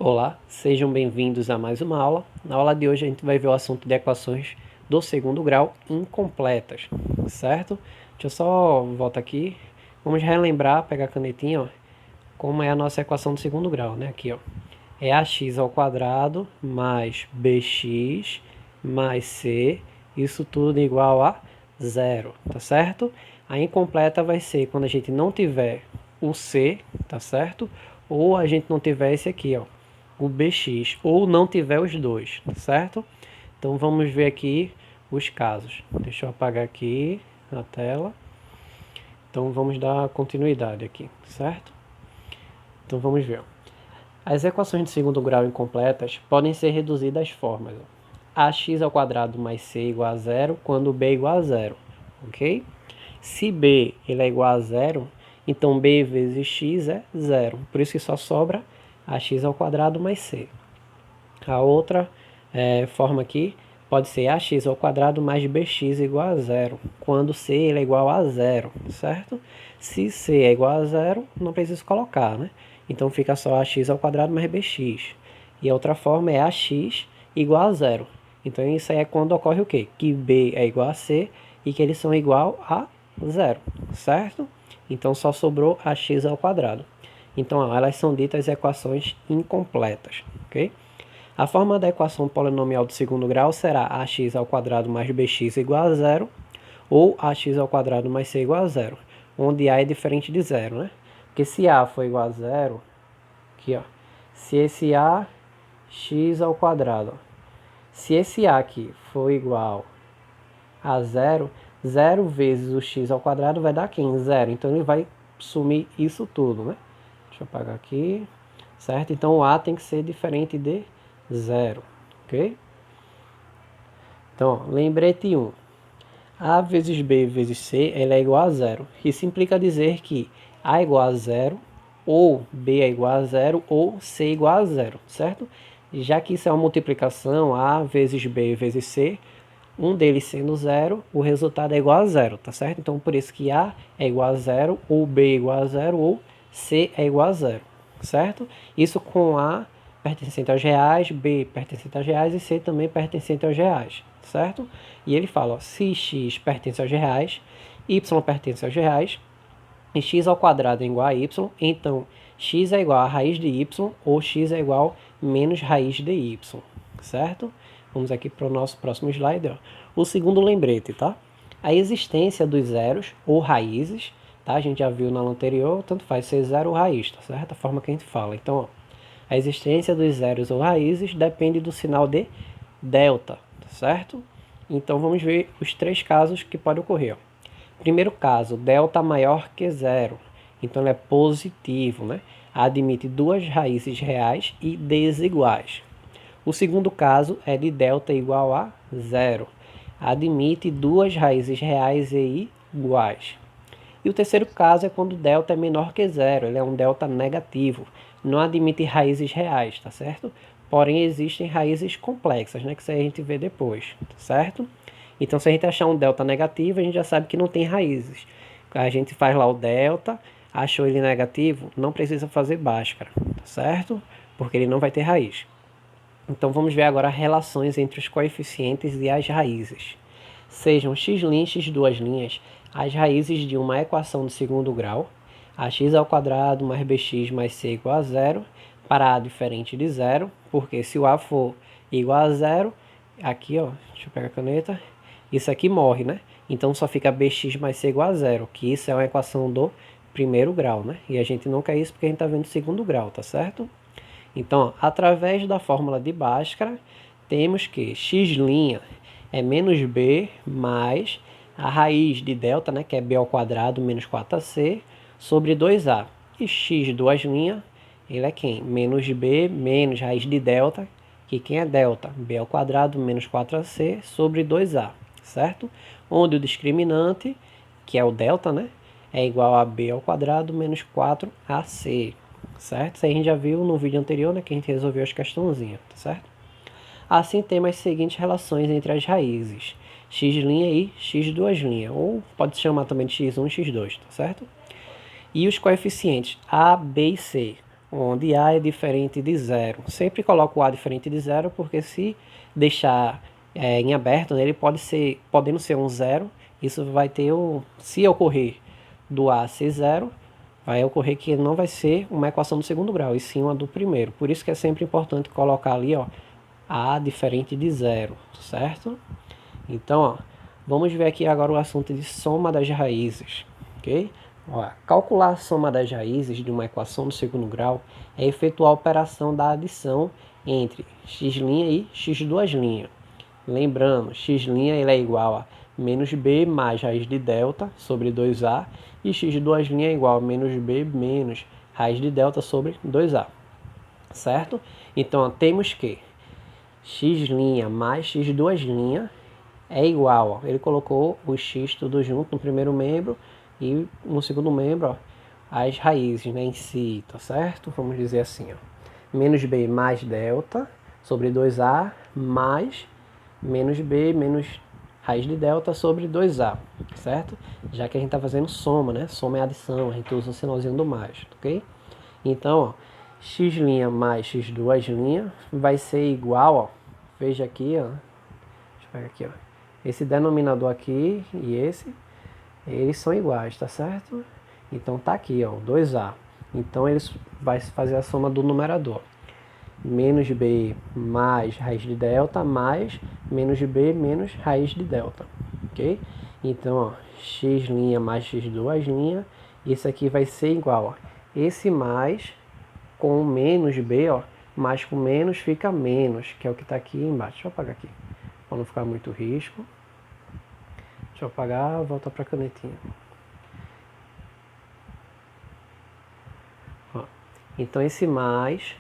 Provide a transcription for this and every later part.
Olá, sejam bem-vindos a mais uma aula. Na aula de hoje a gente vai ver o assunto de equações do segundo grau incompletas, certo? Deixa eu só voltar aqui. Vamos relembrar, pegar a canetinha, ó, como é a nossa equação do segundo grau, né? Aqui, ó. É ax ao quadrado mais bx mais c, isso tudo igual a zero, tá certo? A incompleta vai ser quando a gente não tiver o c, tá certo? Ou a gente não tiver esse aqui, ó, o bx, ou não tiver os dois, certo? Então vamos ver aqui os casos. Deixa eu apagar aqui a tela. Então vamos dar continuidade aqui, certo? Então vamos ver. As equações de segundo grau incompletas podem ser reduzidas às formas ax ao quadrado mais c igual a zero quando b é igual a zero, ok? Se b ele é igual a zero, então b vezes x é zero. Por isso que só sobra ax ao quadrado mais c. A outra forma aqui pode ser ax ao quadrado mais bx igual a zero, quando c ele é igual a zero, certo? Se c é igual a zero, não preciso colocar, né? Então fica só ax ao quadrado mais bx. E a outra forma é ax igual a zero. Então isso aí é quando ocorre o quê? Que b é igual a c e que eles são igual a zero, certo? Então só sobrou ax ao quadrado. Então ó, elas são ditas equações incompletas, ok? A forma da equação polinomial do segundo grau será ax ao quadrado mais bx igual a zero ou ax ao quadrado mais c igual a zero, onde a é diferente de zero, né? Porque se a for igual a zero, aqui ó, se esse a x ao quadrado, ó, se esse a aqui for igual a zero, 0 vezes o x ao quadrado vai dar quem? Zero. Então ele vai sumir isso tudo, né? Deixa eu apagar aqui, certo? Então o a tem que ser diferente de zero, ok? Então, ó, lembrete 1. A vezes b vezes c ela é igual a zero. Isso implica dizer que a é igual a zero, ou b é igual a zero, ou c é igual a zero, certo? Já que isso é uma multiplicação, a vezes b vezes c, um deles sendo zero, o resultado é igual a zero, tá certo? Então, por isso que a é igual a zero, ou b é igual a zero, ou c é igual a zero, certo? Isso com a pertencente aos reais, b pertencente aos reais e c também pertencente aos reais, certo? E ele fala, ó, se x pertence aos reais, y pertence aos reais, e x ao quadrado é igual a y, então x é igual a raiz de y, ou x é igual a menos raiz de y, certo? Vamos aqui para o nosso próximo slide. Ó. O segundo lembrete, tá? A existência dos zeros ou raízes, tá? A gente já viu na aula anterior, tanto faz ser zero ou raiz, tá certo? A forma que a gente fala. Então, ó, a existência dos zeros ou raízes depende do sinal de delta, tá certo? Então, vamos ver os três casos que podem ocorrer. Ó. Primeiro caso, delta maior que zero. Então, ele é positivo, né? Admite duas raízes reais e desiguais. O segundo caso é de delta igual a zero. Admite duas raízes reais e iguais. E o terceiro caso é quando delta é menor que zero. Ele é um delta negativo. Não admite raízes reais, tá certo? Porém, existem raízes complexas, né? Que isso aí a gente vê depois, tá certo? Então, se a gente achar um delta negativo, a gente já sabe que não tem raízes. A gente faz lá o delta, achou ele negativo, não precisa fazer Bhaskara, tá certo? Porque ele não vai ter raiz. Então vamos ver agora relações entre os coeficientes e as raízes. Sejam x' x duas linhas, as raízes de uma equação de segundo grau, ax ao quadrado mais bx mais c igual a zero, para a diferente de zero, porque se o a for igual a zero, aqui ó, deixa eu pegar a caneta, isso aqui morre, né? Então só fica bx mais c igual a zero, que isso é uma equação do primeiro grau, né? E a gente não quer isso porque a gente está vendo o segundo grau, tá certo? Então, através da fórmula de Bhaskara, temos que x' é menos b mais a raiz de delta, né, que é b ao quadrado menos 4ac, sobre 2a. E x duas linhas, ele é quem? Menos b menos raiz de delta, que quem é delta? b ao quadrado menos 4ac sobre 2a, certo? Onde o discriminante, que é o delta, né, é igual a b ao quadrado menos 4ac. Certo? Isso aí a gente já viu no vídeo anterior, né, que a gente resolveu as questãozinhas, tá certo? Assim temos as seguintes relações entre as raízes, x' e x duas linhas, ou pode chamar também de x1 e x2, tá certo? E os coeficientes a, b e c, onde A é diferente de zero. Sempre coloco o A diferente de zero, porque se deixar em aberto, ele podendo ser um zero, isso vai ter se ocorrer do A ser zero, vai ocorrer que não vai ser uma equação do segundo grau, e sim uma do primeiro. Por isso que é sempre importante colocar ali, ó, A diferente de zero, certo? Então, ó, vamos ver aqui agora o assunto de soma das raízes, ok? Ó, calcular a soma das raízes de uma equação do segundo grau é efetuar a operação da adição entre x' e x²'. Lembrando, x' ele é igual a menos b mais raiz de delta sobre 2a, e x² é igual a menos b menos raiz de delta sobre 2a, certo? Então, ó, temos que x' mais x² é igual, ó, ele colocou o x tudo junto no primeiro membro e no segundo membro, ó, as raízes, né, em si, tá certo? Vamos dizer assim, ó, menos b mais delta sobre 2a mais menos b menos raiz de delta sobre 2a, certo? Já que a gente está fazendo soma, né? Soma é adição, a gente usa o sinalzinho do mais, ok? Então, ó, x' mais x² vai ser igual, ó, veja aqui, ó, deixa eu pegar aqui, ó, esse denominador aqui e esse, eles são iguais, tá certo? Então tá aqui, ó, 2a. Então eles vai fazer a soma do numerador. Menos b mais raiz de delta mais menos b menos raiz de delta, ok? Então, ó, x' mais x², isso aqui vai ser igual, ó, esse mais com menos b, ó, mais com menos fica menos, que é o que está aqui embaixo. Deixa eu apagar aqui, para não ficar muito risco. Deixa eu apagar, volta para a canetinha. Ó, então esse mais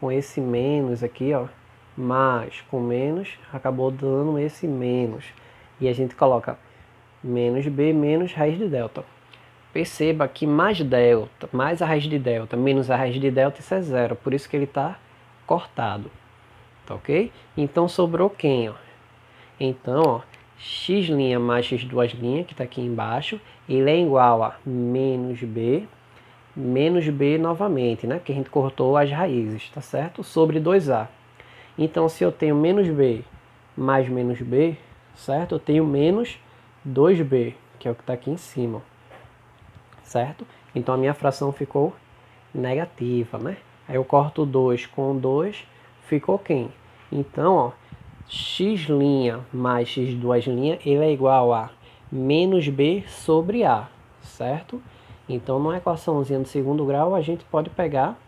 com esse menos aqui, ó, mais com menos, acabou dando esse menos. E a gente coloca menos b menos raiz de delta. Perceba que mais delta, mais a raiz de delta, menos a raiz de delta, isso é zero. Por isso que ele está cortado. Tá ok? Então sobrou quem, ó? Então, ó, x' mais x², que está aqui embaixo, ele é igual a menos b novamente, né? Porque a gente cortou as raízes, tá certo? Sobre 2a. Então, se eu tenho menos b mais menos b, certo? Eu tenho menos 2b, que é o que está aqui em cima, certo? Então, a minha fração ficou negativa, né? Aí eu corto 2 com 2, ficou quem? Então, ó, x' mais x², ele é igual a menos b sobre a, certo? Então, numa equaçãozinha do segundo grau, a gente pode pegar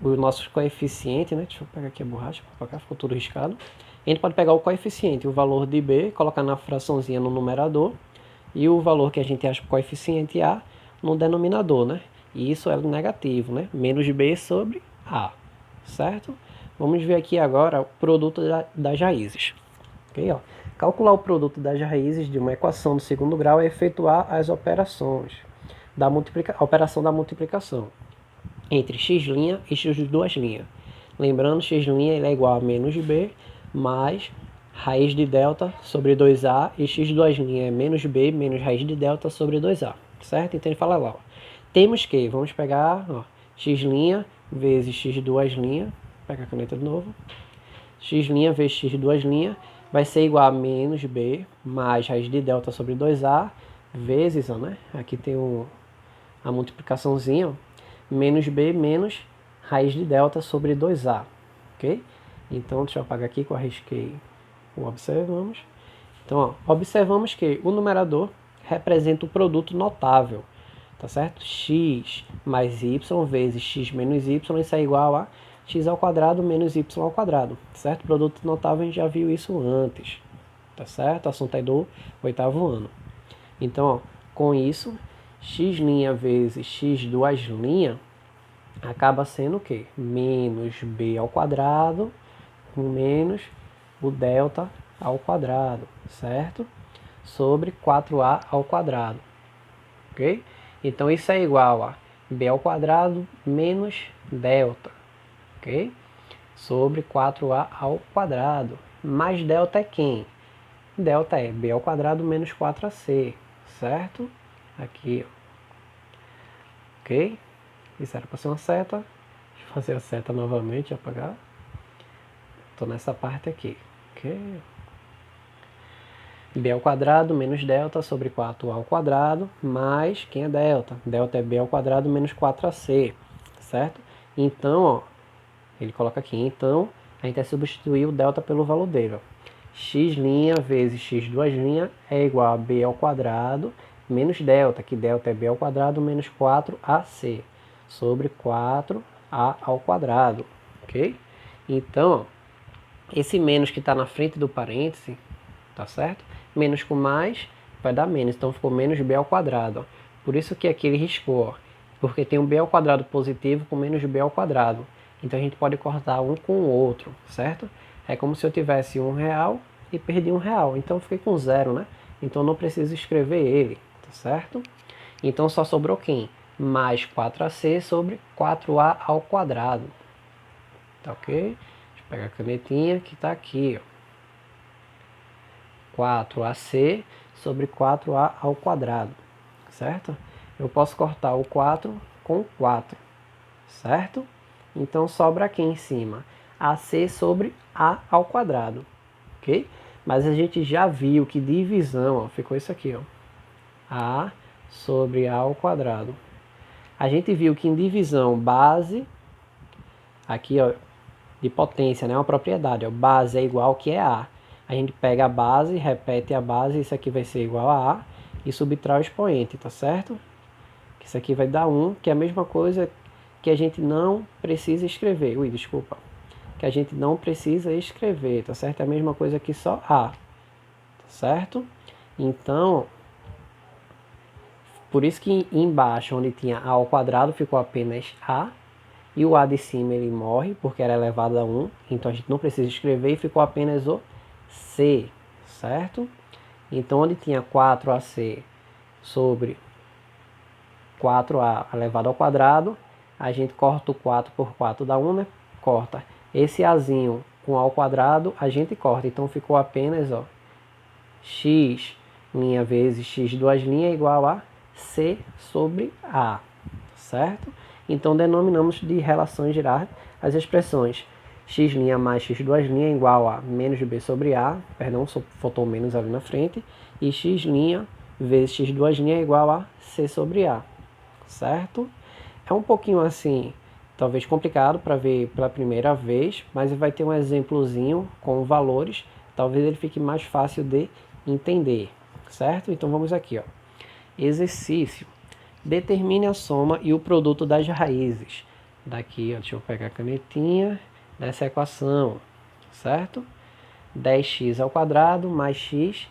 os nossos coeficientes, né? Deixa eu pegar aqui a borracha para cá, ficou tudo riscado. A gente pode pegar o coeficiente, o valor de b, colocar na fraçãozinha no numerador, e o valor que a gente acha para o coeficiente a no denominador, né? E isso é negativo, né? Menos b sobre a, certo? Vamos ver aqui agora o produto das raízes. Ok, ó. Calcular o produto das raízes de uma equação do segundo grau é efetuar as operações a operação da multiplicação entre x' e x². Lembrando, x' ele é igual a menos b mais raiz de delta sobre 2a, e x² é menos b menos raiz de delta sobre 2a, certo? Então ele fala lá, ó, temos que, vamos pegar, ó, x' vezes x², pega a caneta de novo, x' vezes x² vai ser igual a menos b mais raiz de delta sobre 2a vezes, ó, né? Aqui tem a multiplicaçãozinha, ó, menos b menos raiz de delta sobre 2a, ok? Então, deixa eu apagar aqui que eu arrisquei o observamos. Então, ó, observamos que o numerador representa o produto notável, tá certo? X mais y vezes x menos y, isso é igual a x ao quadrado menos y ao quadrado, certo? Produto notável, a gente já viu isso antes, tá certo? O assunto é do 8º ano. Então, ó, com isso, x' vezes x² acaba sendo o quê? Menos b ao quadrado menos o delta ao quadrado, certo? Sobre 4a ao quadrado, ok? Então isso é igual a b ao quadrado menos delta, ok? Sobre 4a ao quadrado. Mais delta é quem? Delta é b ao quadrado menos 4ac, certo? Aqui, ó. ok? Isso era para ser uma seta. Deixa eu fazer a seta novamente, apagar. Estou nessa parte aqui, ok? B ao quadrado menos delta sobre 4A ao quadrado, mais quem é delta? Delta é B ao quadrado menos 4AC, certo? Então, ó, ele coloca aqui, então, a gente vai substituir o delta pelo valor dele, ó. X' vezes x2' é igual a B ao quadrado menos delta, que delta é B ao quadrado menos 4AC, sobre 4A ao quadrado, ok? Então, ó, esse menos que está na frente do parêntese, tá certo? Menos com mais vai dar menos, então ficou menos b ao quadrado. Ó. Por isso que aqui ele riscou, ó, porque tem um b ao quadrado positivo com menos b ao quadrado. Então a gente pode cortar um com o outro, certo? É como se eu tivesse R$1 e perdi R$1, então eu fiquei com zero, né? Então não preciso escrever ele, tá certo? Então só sobrou quem? Mais 4AC sobre 4A ao quadrado. Tá ok? Deixa eu pegar a canetinha que tá aqui, ó. 4AC sobre 4A ao quadrado, certo? Eu posso cortar o 4 com 4, certo? Então sobra aqui em cima AC sobre A ao quadrado, ok? Mas a gente já viu que divisão, ó, ficou isso aqui, ó, A sobre A ao quadrado. A gente viu que em divisão base, aqui ó, de potência, né, uma propriedade, ó, base é igual que é A. A gente pega a base, repete a base, isso aqui vai ser igual a A, e subtrai o expoente, tá certo? Isso aqui vai dar 1, que é a mesma coisa que a gente não precisa escrever. Ui, desculpa. Que a gente não precisa escrever, tá certo? É a mesma coisa que só A, tá certo? Então, por isso que embaixo, onde tinha A ao quadrado, ficou apenas A, e o A de cima ele morre, porque era elevado a 1, então a gente não precisa escrever e ficou apenas o C, certo? Então, onde tinha 4AC sobre 4A elevado ao quadrado, a gente corta o 4 por 4 dá 1, né? Corta. Esse Azinho com A ao quadrado, a gente corta. Então, ficou apenas, ó, X' vezes X2' é igual a C sobre A, certo? Então, denominamos de relações girar as expressões x' mais x2' é igual a menos b sobre a, perdão, só faltou menos ali na frente, e x' vezes x2' é igual a c sobre a, certo? É um pouquinho assim, talvez complicado para ver pela primeira vez, mas vai ter um exemplozinho com valores, talvez ele fique mais fácil de entender, certo? Então vamos aqui, ó. Exercício. Determine a soma e o produto das raízes. Daqui, ó, deixa eu pegar a canetinha dessa equação, certo? 10x ao quadrado mais x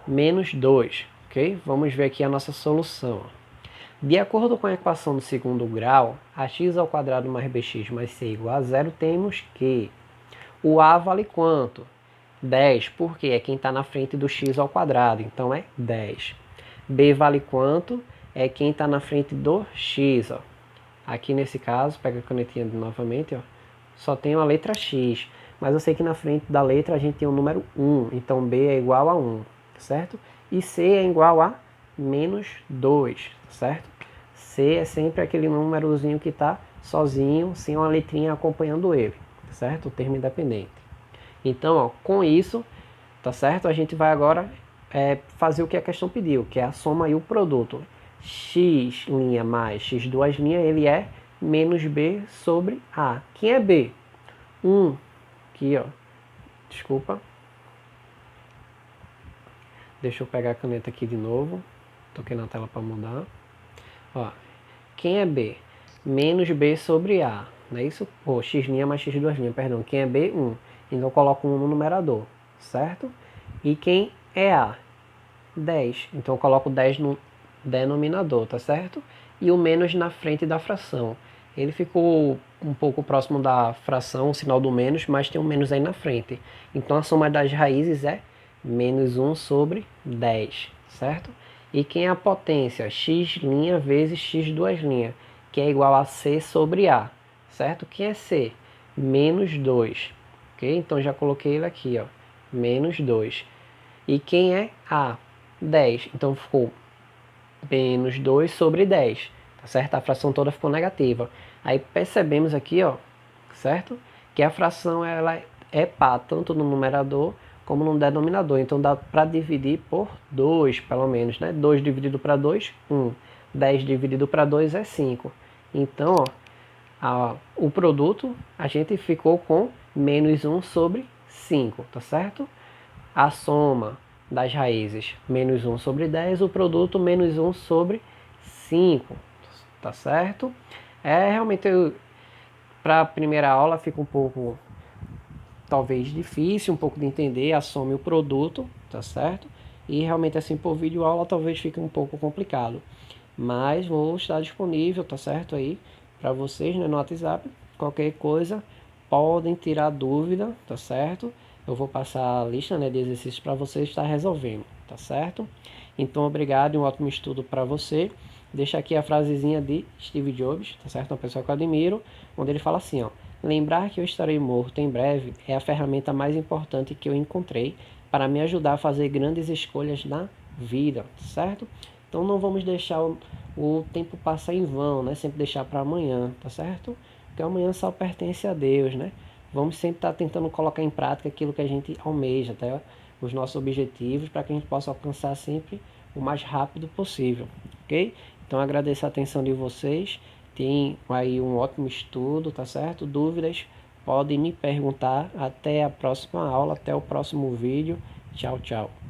menos 2, ok? Vamos ver aqui a nossa solução. De acordo com a equação do segundo grau, a x ao quadrado mais bx mais c igual a zero, temos que o a vale quanto? 10, porque é quem está na frente do x ao quadrado, então é 10. B vale quanto? É quem está na frente do x, ó. Aqui nesse caso, pega a canetinha novamente, ó, só tem a letra x, mas eu sei que na frente da letra a gente tem o número 1, então B é igual a 1, certo? E C é igual a menos 2, certo? C é sempre aquele númerozinho que está sozinho, sem uma letrinha acompanhando ele, certo? O termo independente. Então, ó, com isso, tá certo? A gente vai agora fazer o que a questão pediu, que é a soma e o produto. X' mais x2', ele é menos b sobre a. Quem é b? 1. Aqui, ó. Desculpa. Deixa eu pegar a caneta aqui de novo. Toquei na tela para mudar. Ó. Quem é b? Menos b sobre a. Não é isso? Ou x' mais x2', perdão. Quem é b? 1. Então eu coloco 1 no numerador, certo? E quem é a? 10. Então eu coloco 10 no denominador, tá certo? E o menos na frente da fração. Ele ficou um pouco próximo da fração, o sinal do menos, mas tem um menos aí na frente. Então a soma das raízes é menos 1 sobre 10, certo? E quem é a potência? X' vezes x2', que é igual a C sobre A, certo? Quem é C? Menos 2, ok? Então já coloquei ele aqui, ó, menos 2. E quem é A? 10. Então ficou menos 2 sobre 10, tá certo? A fração toda ficou negativa. Aí percebemos aqui, ó, certo? Que a fração ela é par tanto no numerador como no denominador. Então dá para dividir por 2, pelo menos, né? 2 dividido para 2, 1. 10 dividido para 2 é 5. Então, ó, o produto a gente ficou com menos 1 sobre 5, tá certo? A soma das raízes menos 1 sobre 10, o produto menos 1 sobre 5, tá certo? Realmente, para a primeira aula fica um pouco, talvez, difícil, um pouco de entender a soma e o produto, tá certo? E realmente assim por vídeo aula talvez fique um pouco complicado. Mas vou estar disponível, tá certo? Aí para vocês, né, no WhatsApp. Qualquer coisa, podem tirar dúvida, tá certo? Eu vou passar a lista, né, de exercícios para vocês estar resolvendo, tá certo? Então, obrigado e um ótimo estudo para você. Deixa aqui a frasezinha de Steve Jobs, tá certo? Uma pessoa que eu admiro, onde ele fala assim, ó: lembrar que eu estarei morto em breve é a ferramenta mais importante que eu encontrei para me ajudar a fazer grandes escolhas na vida, certo? Então não vamos deixar o tempo passar em vão, né? Sempre deixar para amanhã, tá certo? Porque amanhã só pertence a Deus, né? Vamos sempre estar tentando colocar em prática aquilo que a gente almeja, tá? Os nossos objetivos, para que a gente possa alcançar sempre o mais rápido possível, ok? Então agradeço a atenção de vocês. Tem aí um ótimo estudo, tá certo? Dúvidas, podem me perguntar. Até a próxima aula, até o próximo vídeo. Tchau, tchau.